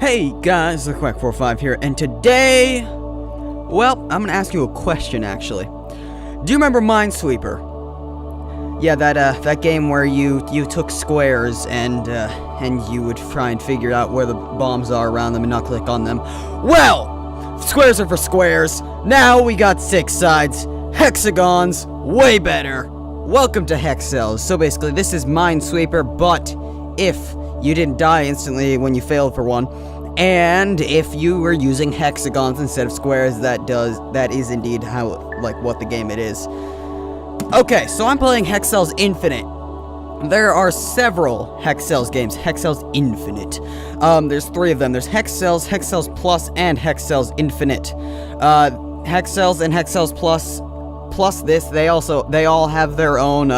Hey guys, the Quack45 here, and today, well, I'm gonna ask you a question actually. Do you remember Minesweeper? Yeah, that game where you took squares and you would try and figure out where the bombs are around them and not click on them. Well, squares are for squares. Now we got 6 sides. Hexagons, way better. Welcome to HexCells. So basically, this is Minesweeper, but if you didn't die instantly when you failed for one, and if you were using hexagons instead of squares, that is indeed what the game it is. Okay, so I'm playing HexCells Infinite. There are several HexCells games, HexCells Infinite. There's 3 of them. There's HexCells, HexCells Plus, and HexCells Infinite. HexCells and HexCells plus this, they all have their own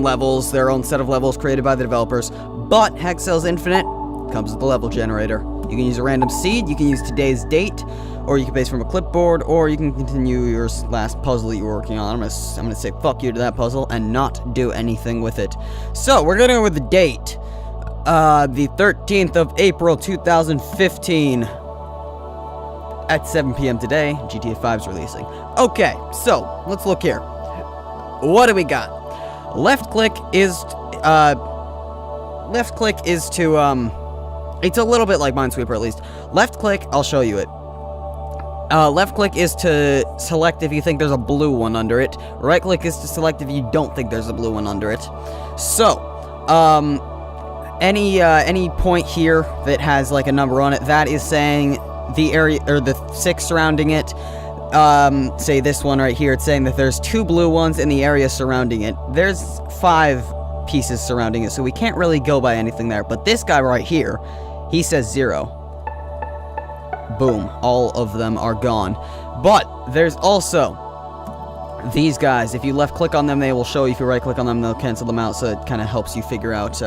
levels, their own set of levels created by the developers. But HexCells Infinite comes with a level generator. You can use a random seed, you can use today's date, or you can base from a clipboard, or you can continue your last puzzle that you're working on. I'm gonna say fuck you to that puzzle and not do anything with it. So we're gonna go with the date, the 13th of April 2015. At 7 p.m. today, GTA 5 is releasing. Okay, so let's look here. What do we got? Left click is to it's a little bit like Minesweeper at least. Left click, I'll show you it. Left click is to select if you think there's a blue one under it. Right click is to select if you don't think there's a blue one under it. So, any point here that has like a number on it, that is saying the area, or the 6 surrounding it. Say this one right here, it's saying that there's 2 blue ones in the area surrounding it. There's 5 pieces surrounding it, so we can't really go by anything there. But this guy right here, he says 0. Boom, all of them are gone. But there's also these guys. If you left click on them, they will show you. If you right click on them, they'll cancel them out, so it kind of helps you figure out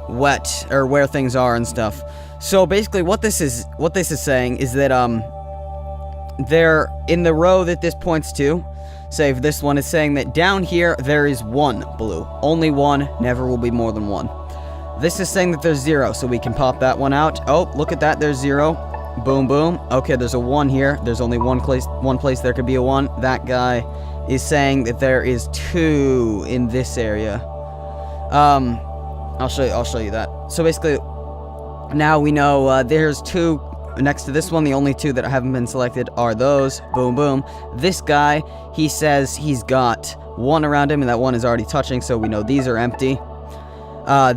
where things are and stuff. So basically what this is saying is that they're in the row that this points to. Say if this one is saying that down here there is 1 blue. Only 1, never will be more than 1. This is saying that there's 0, so we can pop that one out. Oh, look at that, there's 0. Boom, boom. Okay, there's a 1 here. There's only one place there could be a 1. That guy is saying that there is 2 in this area. I'll show you that. So basically, now we know there's 2 next to this one. The only 2 that haven't been selected are those. Boom, boom. This guy, he says he's got 1 around him, and that 1 is already touching, so we know these are empty.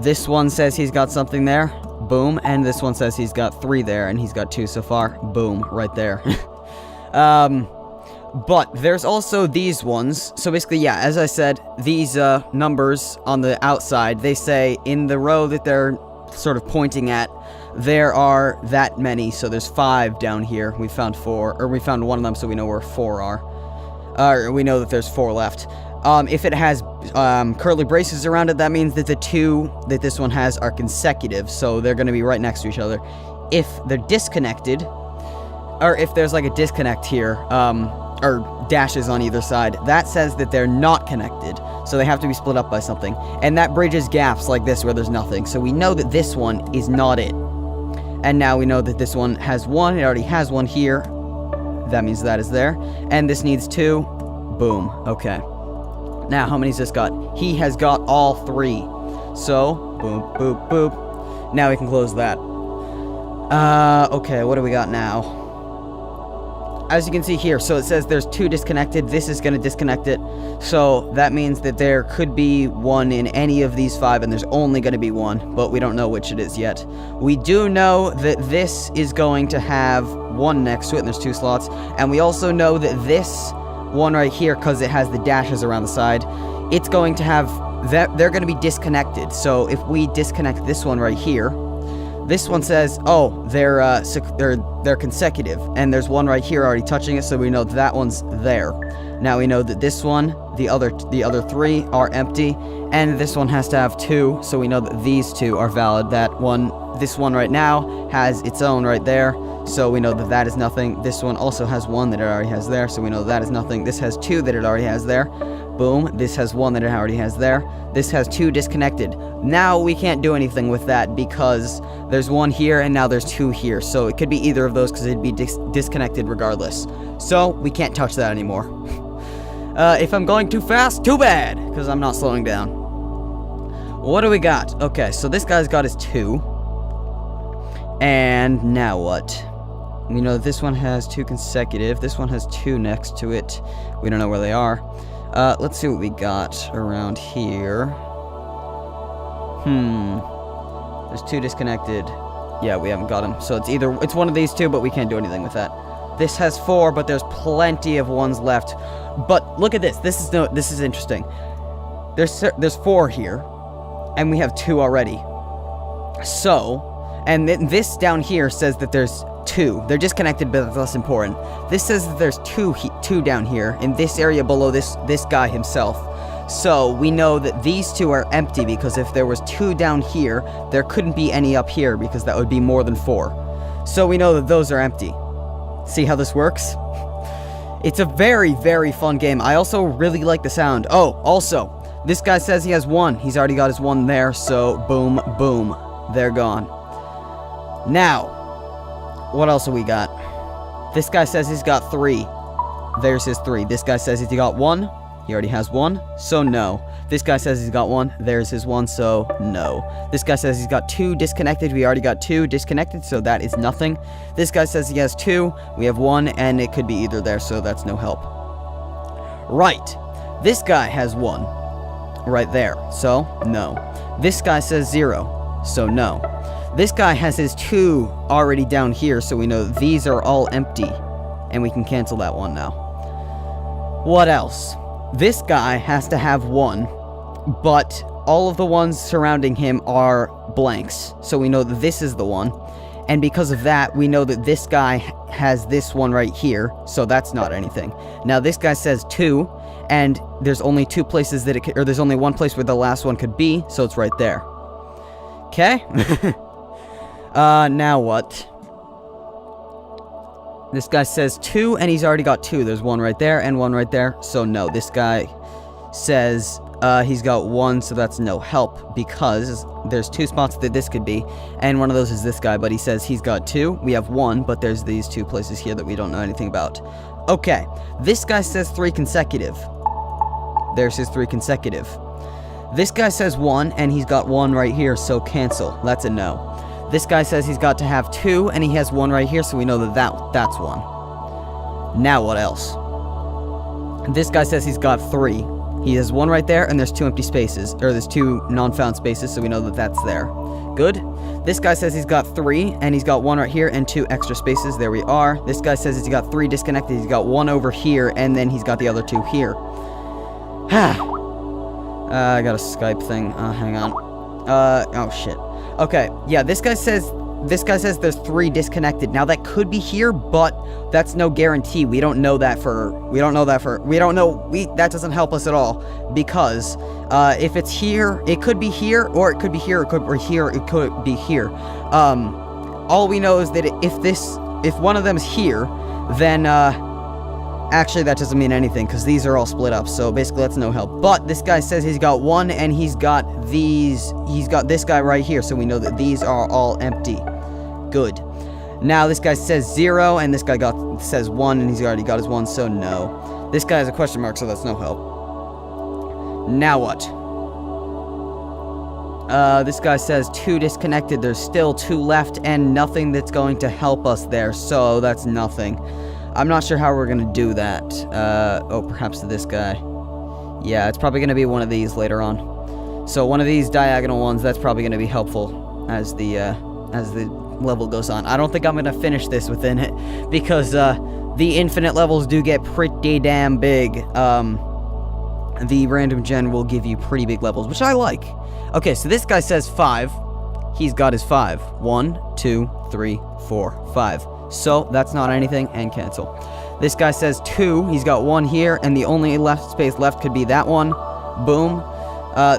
This one says he's got something there. Boom. And this one says he's got 3 there, and he's got 2 so far. Boom. Right there. But there's also these ones. So basically, yeah, as I said, these numbers on the outside, they say in the row that they're sort of pointing at, there are that many. So there's 5 down here. We found 4, or we found 1 of them, so we know where 4 are. We know that there's 4 left. If it has curly braces around it, that means that the 2 that this one has are consecutive, so they're going to be right next to each other. If they're disconnected, or if there's like a disconnect here, or dashes on either side, that says that they're not connected, so they have to be split up by something. And that bridges gaps like this where there's nothing, so we know that this one is not it. And now we know that this one has 1, it already has 1 here, that means that is there, and this needs 2, boom, okay. Now, how many's this got? He has got all 3, so, boop, boop, boop, now we can close that. Okay, what do we got now? As you can see here, so it says there's 2 disconnected. This is going to disconnect it. So that means that there could be 1 in any of these 5, and there's only going to be 1, but we don't know which it is yet. We do know that this is going to have 1 next to it, and there's 2 slots. And we also know that this one right here, because it has the dashes around the side, it's going to have that they're going to be disconnected. So if we disconnect this one right here, this one says, oh, they're consecutive, and there's 1 right here already touching it, so we know that one's there. Now we know that this one, the other 3 are empty, and this one has to have 2, so we know that these 2 are valid. This one right now has its own right there, so we know that that is nothing. This one also has 1 that it already has there, so we know that is nothing. This has 2 that it already has there. Boom. This has 1 that it already has there. This has 2 disconnected. Now we can't do anything with that because there's 1 here and now there's 2 here. So it could be either of those because it'd be disconnected regardless. So we can't touch that anymore. If I'm going too fast, too bad, because I'm not slowing down. What do we got? Okay, so this guy's got his 2. And now what? We know this one has 2 consecutive. This one has 2 next to it. We don't know where they are. Let's see what we got around here. There's 2 disconnected. Yeah, we haven't got them. So it's one of these 2, but we can't do anything with that. This has 4, but there's plenty of ones left. But look at this. This is interesting. There's 4 here, and we have 2 already. So, and this down here says that there's 2. They're disconnected, but it's less important. This says that there's 2 down here in this area below this guy himself. So we know that these 2 are empty because if there was 2 down here, there couldn't be any up here because that would be more than 4. So we know that those are empty. See how this works? It's a very, very fun game. I also really like the sound. Oh, also, this guy says he has 1. He's already got his 1 there, so boom, boom. They're gone. Now, what else have we got? This guy says he's got 3. There's his 3. This guy says he's got 1. He already has 1, so no. This guy says he's got 1. There's his 1, so no. This guy says he's got 2 disconnected. We already got 2 disconnected, so that is nothing. This guy says he has 2. We have 1, and it could be either there, so that's no help. Right. This guy has 1. Right there, so no. This guy says 0, so no. This guy has his 2 already down here, so we know these are all empty. And we can cancel that one now. What else? This guy has to have 1, but all of the ones surrounding him are blanks. So we know that this is the one. And because of that, we know that this guy has this one right here, so that's not anything. Now this guy says 2, and there's only 2 places that it could, or there's only 1 place where the last one could be, so it's right there. Okay? Now what? This guy says 2, and he's already got 2. There's 1 right there and 1 right there, so no. This guy says he's got 1, so that's no help, because there's 2 spots that this could be, and one of those is this guy, but he says he's got 2. We have 1, but there's these 2 places here that we don't know anything about. Okay, this guy says 3 consecutive. There's his 3 consecutive. This guy says 1, and he's got 1 right here, so cancel. That's a no. This guy says he's got to have 2, and he has 1 right here, so we know that that's 1. Now what else? This guy says he's got 3. He has 1 right there, and there's 2 empty spaces, or there's 2 non-found spaces, so we know that that's there. Good. This guy says he's got 3, and he's got 1 right here, and 2 extra spaces. There we are. This guy says he's got 3 disconnected. He's got 1 over here, and then he's got the other 2 here. I got a Skype thing. Hang on. Oh shit. Okay, yeah, this guy says there's 3 disconnected. Now that could be here, but that's no guarantee. That doesn't help us at all, because if it's here, it could be here, or it could be here, it could be here, it could be here. All we know is that if one of them's here, then actually that doesn't mean anything, because these are all split up, so basically that's no help. But this guy says he's got 1, and he's got this guy right here, so we know that these are all empty. Good. Now this guy says 0, and this guy says 1, and he's already got his 1, so no. This guy has a question mark, so that's no help. Now what? This guy says 2 disconnected. There's still 2 left, and nothing that's going to help us there, so that's nothing. I'm not sure how we're gonna do that. Oh, perhaps this guy. Yeah, it's probably gonna be one of these later on. So one of these diagonal ones, that's probably gonna be helpful as the level goes on. I don't think I'm gonna finish this within it, because the infinite levels do get pretty damn big. The random gen will give you pretty big levels, which I like. Okay, so this guy says 5. He's got his 5. 1, 2, 3, 4, 5. So that's not anything, and cancel. This guy says 2. He's got 1 here, and the only space left could be that one. Boom.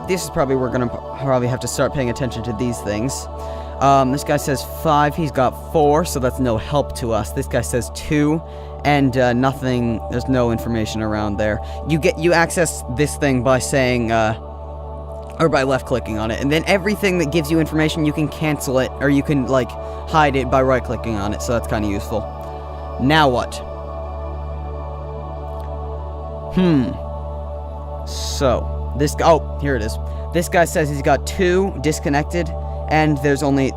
This is probably we're gonna probably have to start paying attention to these things. This guy says 5. He's got 4, so that's no help to us. This guy says 2, and nothing, there's no information around there. You access this thing by saying, or by left-clicking on it, and then everything that gives you information, you can cancel it, or you can, like, hide it by right-clicking on it, so that's kind of useful. Now what? So, this guy, oh, here it is. This guy says he's got 2 disconnected, and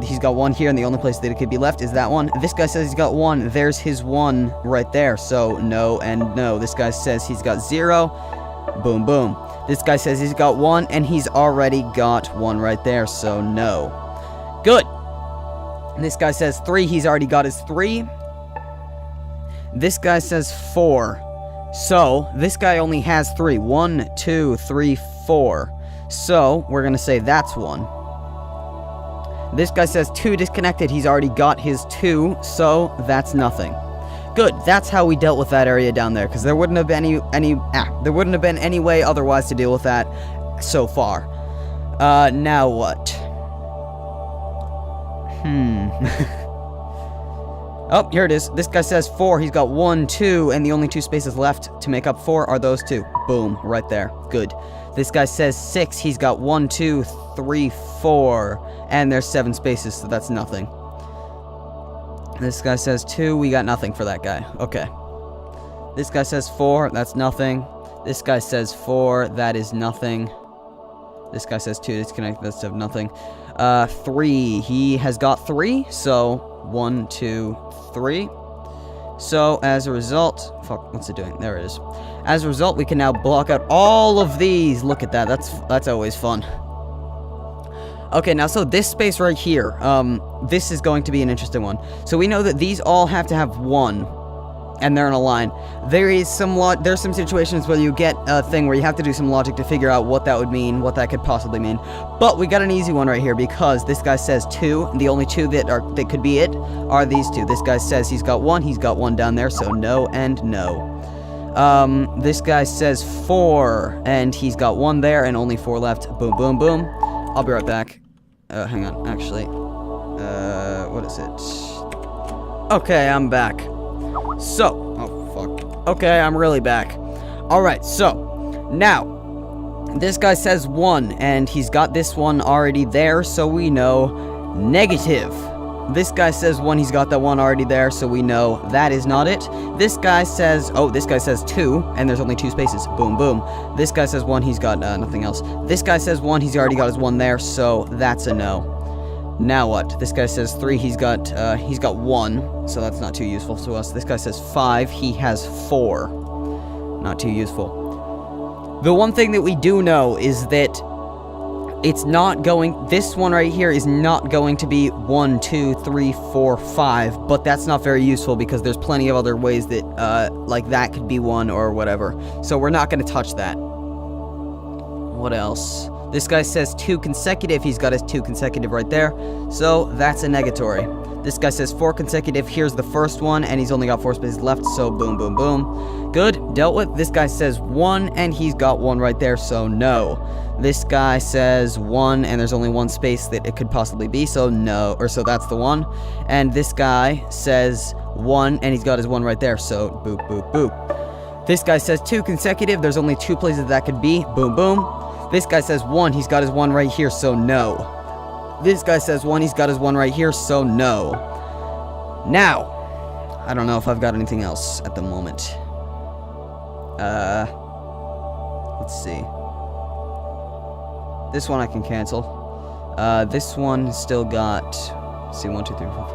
he's got 1 here, and the only place that it could be left is that one. This guy says he's got 1, there's his 1 right there, so no and no. This guy says he's got 0, boom, boom. This guy says he's got 1, and he's already got 1 right there, so no. Good. This guy says 3, he's already got his 3. This guy says 4. So, this guy only has 3. 1, 2, 3, 4. So, we're gonna say that's 1. This guy says 2 disconnected, he's already got his 2, so that's nothing. Good, that's how we dealt with that area down there, because there wouldn't have been any way otherwise to deal with that so far. Now what? Oh, here it is. This guy says 4, he's got 1, 2, and the only 2 spaces left to make up 4 are those 2. Boom, right there. Good. This guy says 6, he's got 1, 2, 3, 4, and there's 7 spaces, so that's nothing. This guy says 2, we got nothing for that guy. Okay. This guy says 4, that's nothing. This guy says 4, that is nothing. This guy says 2, disconnect, that's nothing. 3, he has got 3, so 1, 2, 3. So, as a result, fuck, what's it doing? There it is. As a result, we can now block out all of these. Look at that, that's always fun. Okay, now, so this space right here, this is going to be an interesting one. So we know that these all have to have 1, and they're in a line. There's some situations where you get a thing where you have to do some logic to figure out what that would mean, what that could possibly mean. But we got an easy one right here, because this guy says 2, and the only 2 that could be it are these 2. This guy says he's got 1 down there, so no and no. This guy says 4, and he's got 1 there, and only 4 left. Boom, boom, boom. I'll be right back. Hang on, actually. What is it? Okay, I'm back. So, oh, fuck. Okay, I'm really back. Alright, so, now, this guy says 1, and he's got this 1 already there, so we know negative. This guy says 1, he's got that 1 already there, so we know that is not it. This guy says, this guy says 2, and there's only 2 spaces. Boom, boom. This guy says 1, he's got nothing else. This guy says 1, he's already got his 1 there, so that's a no. Now what? This guy says 3, he's got 1, so that's not too useful to us. This guy says 5, he has 4. Not too useful. The one thing that we do know is that this one right here is not going to be 1, 2, 3, 4, 5, but that's not very useful because there's plenty of other ways that, like that could be 1 or whatever. So we're not going to touch that. What else? This guy says 2 consecutive, he's got his 2 consecutive right there, so that's a negatory. This guy says 4 consecutive, here's the first one, and he's only got 4 spaces left, so boom, boom, boom. Good, dealt with. This guy says 1, and he's got 1 right there, so no. This guy says 1, and there's only 1 space that it could possibly be, so no, so that's the 1. And this guy says 1, and he's got his 1 right there, so boop, boop, boop. This guy says 2 consecutive, there's only 2 places that could be, boom, boom. This guy says 1, he's got his 1 right here, so no. This guy says 1, he's got his 1 right here, so no. Now, I don't know if I've got anything else at the moment. Let's see. This one I can cancel. This one still got, let's see, 1, 2, 3, 4,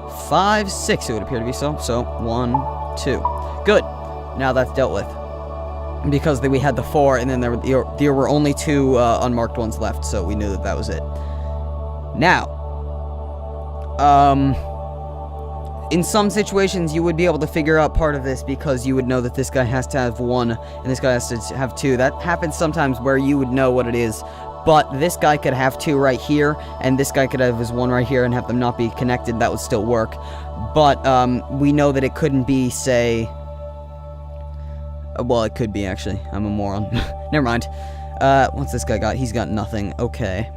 5, 5, 6, it would appear to be so. So, 1, 2. Good. Now that's dealt with. Because we had the 4, and then there were only 2 unmarked ones left, so we knew that that was it. Now, in some situations, you would be able to figure out part of this because you would know that this guy has to have 1, and this guy has to have 2. That happens sometimes where you would know what it is, but this guy could have 2 right here, and this guy could have his 1 right here and have them not be connected. That would still work. But we know that it couldn't be, say... Well, it could be, actually. I'm a moron. Never mind. What's this guy got? He's got nothing. Okay.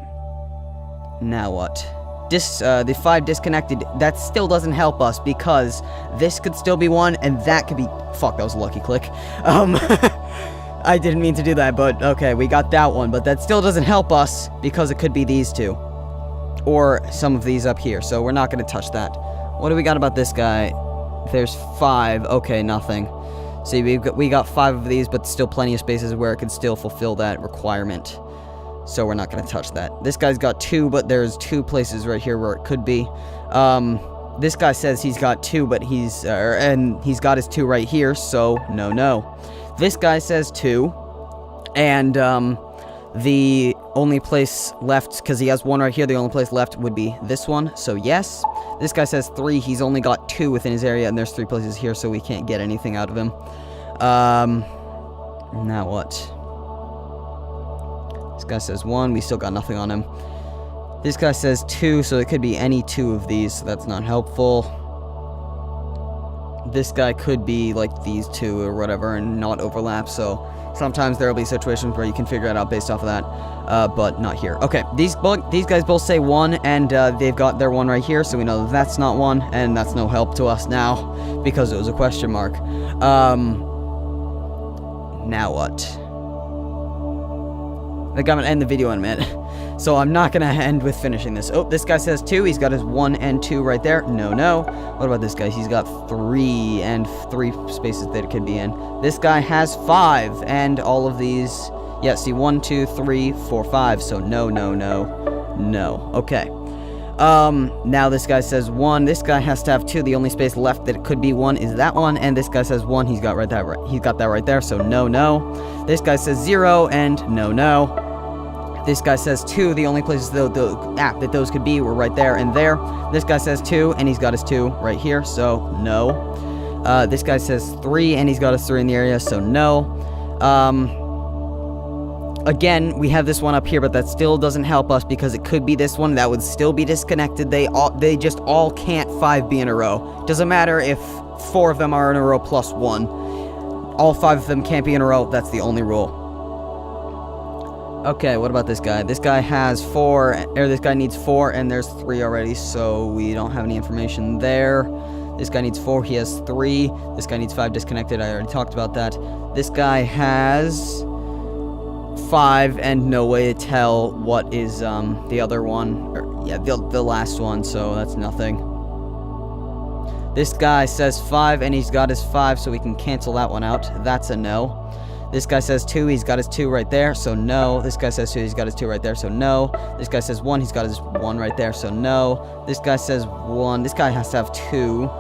Now what? the 5 disconnected, that still doesn't help us because this could still be 1 and that could be... Fuck, that was a lucky click. I didn't mean to do that, but okay, we got that one, but that still doesn't help us because it could be these 2. Or some of these up here, so we're not going to touch that. What do we got about this guy? There's 5. Okay, nothing. See, we got 5 of these, but still plenty of spaces where it could still fulfill that requirement. So we're not going to touch that. This guy's got 2, but there's 2 places right here where it could be. This guy says he's got 2, but and he's got his 2 right here, so no. This guy says 2, and the only place left, because he has 1 right here, the only place left would be this one, so yes. This guy says 3, he's only got 2 within his area, and there's 3 places here, so we can't get anything out of him. Now what? This guy says 1, we still got nothing on him. This guy says 2, so it could be any 2 of these, so that's not helpful. This guy could be like these 2 or whatever and not overlap, so sometimes there will be situations where you can figure it out based off of that, but not here. Okay, these guys both say 1, and they've got their 1 right here, so we know that that's not 1, and that's no help to us now, because it was a question mark. Now what? I think I'm gonna end the video in a minute. So I'm not gonna end with finishing this. Oh, this guy says 2. He's got his 1 and 2 right there. No. What about this guy? He's got 3 and 3 spaces that it could be in. This guy has 5 and all of these. Yeah, see, 1, 2, 3, 4, 5. So no. Okay. Now this guy says 1. This guy has to have 2. The only space left that it could be 1 is that one. And this guy says 1. He's got that right there. So no. This guy says 0 and no. This guy says 2. The only places that those could be were right there and there. This guy says 2, and he's got his 2 right here, so no. This guy says 3, and he's got his 3 in the area, so no. Again, we have this one up here, but that still doesn't help us because it could be this one. That would still be disconnected. They just all can't 5 be in a row. Doesn't matter if 4 of them are in a row plus 1. All 5 of them can't be in a row. That's the only rule. Okay, what about this guy? This guy has 4, or this guy needs 4, and there's 3 already, so we don't have any information there. This guy needs 4, he has 3. This guy needs 5 disconnected, I already talked about that. This guy has 5, and no way to tell what is, the other one, the last one, so that's nothing. This guy says 5, and he's got his 5, so we can cancel that one out. That's a no. This guy says 2, he's got his 2 right there, so no. This guy says 2, he's got his 2 right there, so no. This guy says 1, he's got his 1 right there, so no. This guy says 1, this guy has to have 2.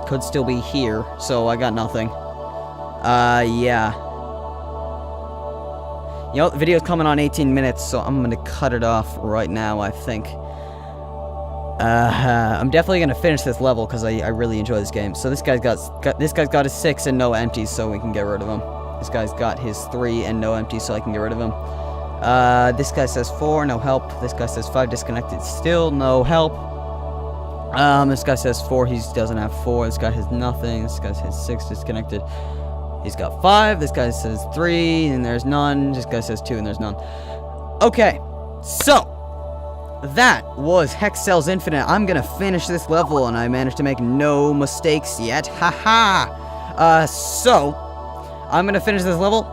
Could still be here, so I got nothing. Yeah. You know, the video's coming on 18 minutes, so I'm gonna cut it off right now, I think. I'm definitely gonna finish this level because I really enjoy this game. So this guy's got his 6 and no empties, so we can get rid of him. This guy's got his 3 and no empties, so I can get rid of him. This guy says 4, no help. This guy says 5 disconnected, still no help. This guy says 4, he doesn't have 4. This guy has nothing. This guy has 6 disconnected. He's got 5. This guy says 3 and there's none. This guy says 2 and there's none. Okay, so that was HexCells Infinite. I'm gonna finish this level, and I managed to make no mistakes yet. Haha! So, I'm gonna finish this level.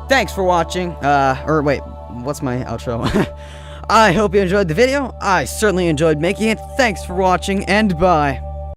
Thanks for watching. Or wait, what's my outro? I hope you enjoyed the video. I certainly enjoyed making it. Thanks for watching, and bye.